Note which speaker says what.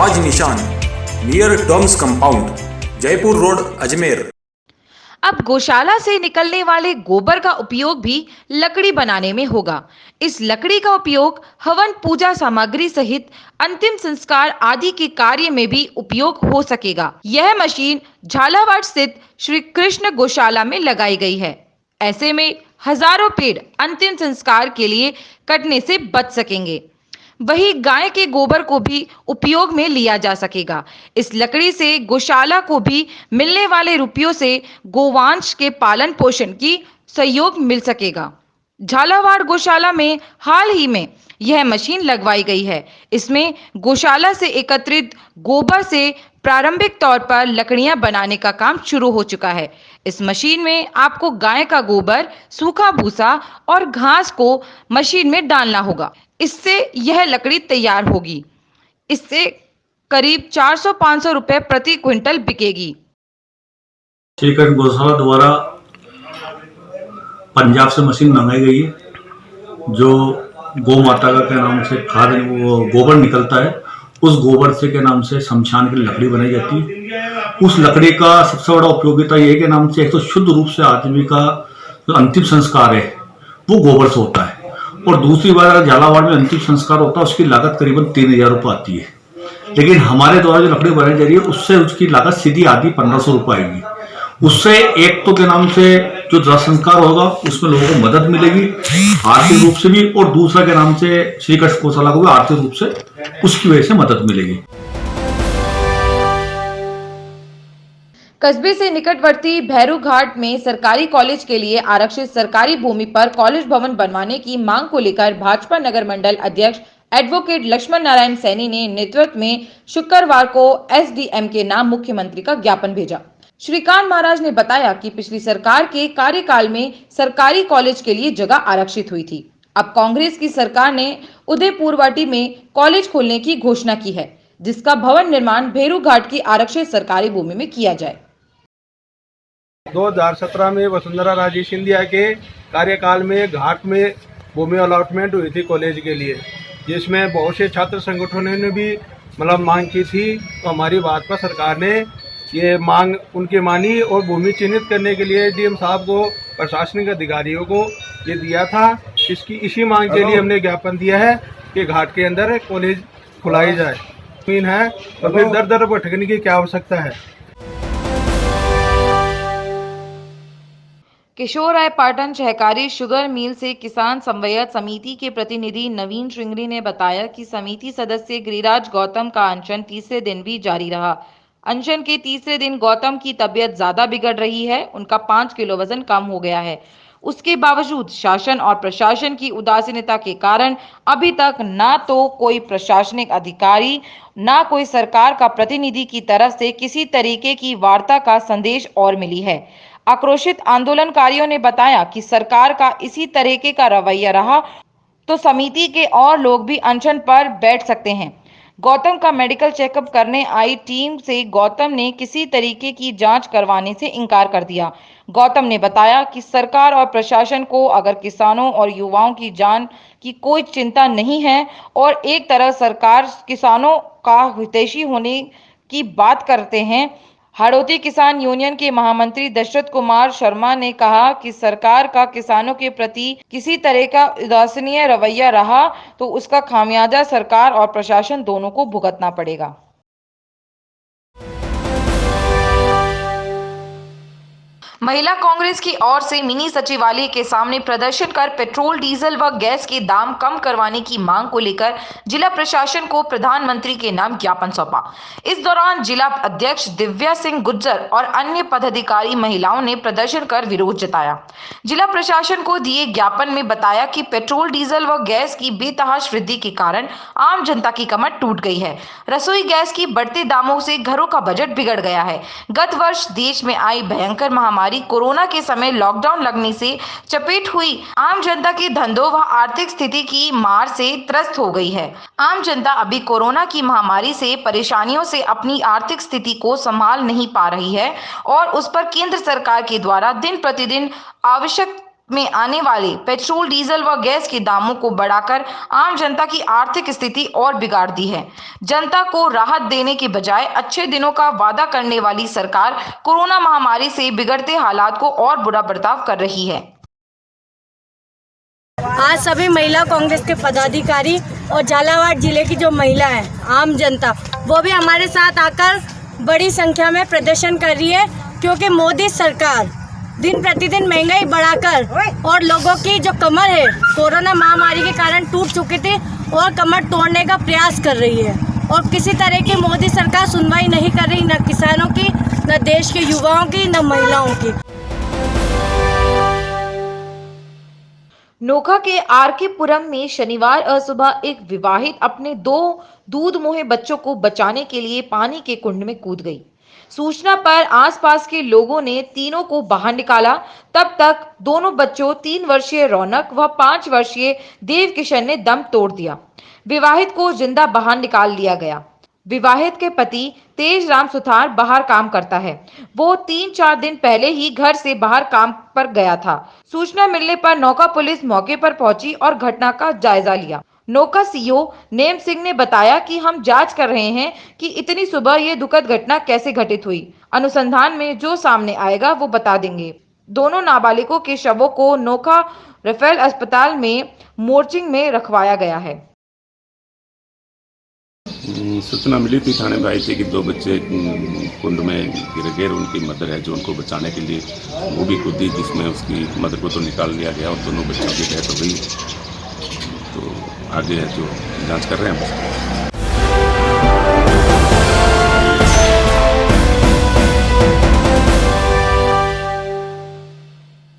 Speaker 1: राज Nishan near doms compound, Jaipur road, Ajmer.
Speaker 2: अब गौशाला से निकलने वाले गोबर का उपयोग भी लकड़ी बनाने में होगा। इस लकड़ी का उपयोग हवन पूजा सामग्री सहित अंतिम संस्कार आदि के कार्य में भी उपयोग हो सकेगा। यह मशीन झालावाड़ स्थित श्री कृष्ण गौशाला में लगाई गई है। ऐसे में हजारों पेड़ अंतिम संस्कार के लिए कटने से बच सकेंगे। वही गाय के गोबर को भी उपयोग में लिया जा सकेगा। इस लकड़ी से गौशाला को भी मिलने वाले रुपयों से गोवंश के पालन पोषण की सहयोग मिल सकेगा। झालावाड़ गौशाला में हाल ही में यह मशीन लगवाई गई है। इसमें गौशाला से एकत्रित गोबर से प्रारंभिक तौर पर लकड़ियां बनाने का काम शुरू हो चुका है। इस मशीन में आपको गाय का गोबर, सूखा भूसा और घास को मशीन में डालना होगा। इससे यह लकड़ी तैयार होगी। इससे करीब 400-500 रुपए प्रति क्विंटल बिकेगी।
Speaker 3: श्रीकृष्ण गौशाला द्वारा पंजाब से मशीन मंगाई गई है, जो गौ माता का नाम से खाद वो गोबर निकलता है, उस गोबर से के नाम से शमशान की लकड़ी बनाई जाती है। उस लकड़ी का सबसे बड़ा उपयोगिता ये है कि नाम से एक तो शुद्ध रूप से आदमी का जो अंतिम संस्कार है वो गोबर से होता है, और दूसरी बात अगर झालावाड़ में अंतिम संस्कार होता है उसकी लागत करीबन 3000 रुपये आती है। लेकिन हमारे द्वारा जो लकड़ी बनाई जा रही है उससे उसकी लागत सीधी आधी 1500 रुपये आएगी। उससे एक तो के नाम से जो द्रव संस्कार होगा उसमें लोगों को मदद मिलेगी आर्थिक रूप से भी, और दूसरा के नाम से श्री कृष्ण गौशाला को भी आर्थिक रूप से उसकी वजह से मदद मिलेगी।
Speaker 2: कस्बे से निकटवर्ती भैरू घाट में सरकारी कॉलेज के लिए आरक्षित सरकारी भूमि पर कॉलेज भवन बनवाने की मांग को लेकर भाजपा नगर मंडल अध्यक्ष एडवोकेट लक्ष्मण नारायण सैनी ने नेतृत्व में शुक्रवार को एसडीएम के नाम मुख्यमंत्री का ज्ञापन भेजा। श्रीकांत महाराज ने बताया कि पिछली सरकार के कार्यकाल में सरकारी कॉलेज के लिए जगह आरक्षित हुई थी। अब कांग्रेस की सरकार ने उदयपुरवाटी में कॉलेज खोलने की घोषणा की है, जिसका भवन निर्माण भैरू घाट की आरक्षित सरकारी भूमि में किया जाए।
Speaker 4: 2017 में वसुंधरा राजे सिंधिया के कार्यकाल में घाट में भूमि अलॉटमेंट हुई थी कॉलेज के लिए, जिसमें बहुत से छात्र संगठनों ने भी मांग की थी। तो हमारी बात पर सरकार ने ये मांग उनकी मानी और भूमि चिन्हित करने के लिए डीएम साहब को, प्रशासनिक अधिकारियों को ये दिया था। इसी मांग के लिए हमने ज्ञापन दिया है कि घाट के अंदर कॉलेज खुलाई जाए। जमीन है तो फिर दर दर भटकने की क्या आवश्यकता है।
Speaker 2: किशोर राय पाटन सहकारी शुगर मिल से किसान समन्वय समिति के प्रतिनिधि नवीन श्रृंगरी ने बताया कि समिति सदस्य गिरिराज गौतम का अनशन तीसरे दिन भी जारी रहा। अनशन के तीसरे दिन गौतम की तबीयत ज्यादा बिगड़ रही है। उनका 5 किलो वजन कम हो गया है। उसके बावजूद शासन और प्रशासन की उदासीनता के कारण अभी तक ना तो कोई प्रशासनिक अधिकारी, ना कोई सरकार का प्रतिनिधि की तरफ से किसी तरीके की वार्ता का संदेश और मिली है। आक्रोशित आंदोलनकारियों ने बताया कि सरकार का इसी तरीके का रवैया रहा तो समिति के और लोग भी अनशन पर बैठ सकते हैं। गौतम का मेडिकल चेकअप करने आई टीम से गौतम ने किसी तरीके की जांच करवाने से इनकार कर दिया। गौतम ने बताया कि सरकार और प्रशासन को अगर किसानों और युवाओं की जान की कोई चिंता नहीं है और एक तरफ सरकार किसानों का हितैषी होने की बात करते हैं। हाड़ौती किसान यूनियन के महामंत्री दशरथ कुमार शर्मा ने कहा कि सरकार का किसानों के प्रति किसी तरह का उदासीन रवैया रहा तो उसका खामियाजा सरकार और प्रशासन दोनों को भुगतना पड़ेगा। महिला कांग्रेस की ओर से मिनी सचिवालय के सामने प्रदर्शन कर पेट्रोल, डीजल व गैस के दाम कम करवाने की मांग को लेकर जिला प्रशासन को प्रधानमंत्री के नाम ज्ञापन सौंपा। इस दौरान जिला अध्यक्ष दिव्या सिंह गुज्जर और अन्य पदाधिकारी महिलाओं ने प्रदर्शन कर विरोध जताया। जिला प्रशासन को दिए ज्ञापन में बताया कि पेट्रोल, डीजल व गैस की बेतहाश वृद्धि के कारण आम जनता की कमर टूट गई है। रसोई गैस की बढ़ते दामों से घरों का बजट बिगड़ गया है। गत वर्ष देश में आई भयंकर महामारी कोरोना के समय लॉकडाउन लगने से चपेट हुई आम जनता की धंधों व आर्थिक स्थिति की मार से त्रस्त हो गई है। आम जनता अभी कोरोना की महामारी से परेशानियों से अपनी आर्थिक स्थिति को संभाल नहीं पा रही है और उस पर केंद्र सरकार के द्वारा दिन प्रतिदिन आवश्यक में आने वाले पेट्रोल, डीजल व गैस के दामों को बढ़ाकर आम जनता की आर्थिक स्थिति और बिगाड़ दी है। जनता को राहत देने के बजाय अच्छे दिनों का वादा करने वाली सरकार कोरोना महामारी से बिगड़ते हालात को और बुरा बर्ताव कर रही है।
Speaker 5: आज सभी महिला कांग्रेस के पदाधिकारी और झालावाड़ जिले की जो महिला है, आम जनता, वो भी हमारे साथ आकर बड़ी संख्या में प्रदर्शन कर रही है, क्योंकि मोदी सरकार दिन प्रतिदिन महंगाई बढ़ाकर और लोगों की जो कमर है कोरोना महामारी के कारण टूट चुकी थी और कमर तोड़ने का प्रयास कर रही है, और किसी तरह की मोदी सरकार सुनवाई नहीं कर रही, न किसानों की, न देश के युवाओं की, न महिलाओं की।
Speaker 2: नोखा के आरके पुरम में शनिवार सुबह एक विवाहित अपने 2 दूध मोहे बच्चों को बचाने के लिए पानी के कुंड में कूद गई। सूचना पर आसपास के लोगों ने तीनों को बाहर निकाला। तब तक दोनों बच्चों 3 वर्षीय रौनक व 5 वर्षीय देव किशन ने दम तोड़ दिया। विवाहित को जिंदा बाहर निकाल लिया गया। विवाहित के पति तेज राम सुथार बाहर काम करता है। वो 3-4 दिन पहले ही घर से बाहर काम पर गया था। सूचना मिलने पर नौका पुलिस मौके पर पहुंची और घटना का जायजा लिया। नौका सीओ नेम सिंह ने बताया कि हम जांच कर रहे हैं कि इतनी सुबह ये दुखद घटना कैसे घटित हुई। अनुसंधान में जो सामने आएगा वो बता देंगे। दोनों नाबालिगों के शवों को नोखा रेफरल अस्पताल में मोर्चिंग में रखवाया गया है।
Speaker 6: सूचना मिली थी, थाने में आई थी कि 2 बच्चे कुंड में गिर गए। उनकी मदर है जो उनको बचाने के लिए वो भी कूदी, जिसमें उसकी मदर को तो निकाल लिया गया और दोनों बच्चों की डेथ हो गई। तो आगे है जो जांच कर रहे हैं।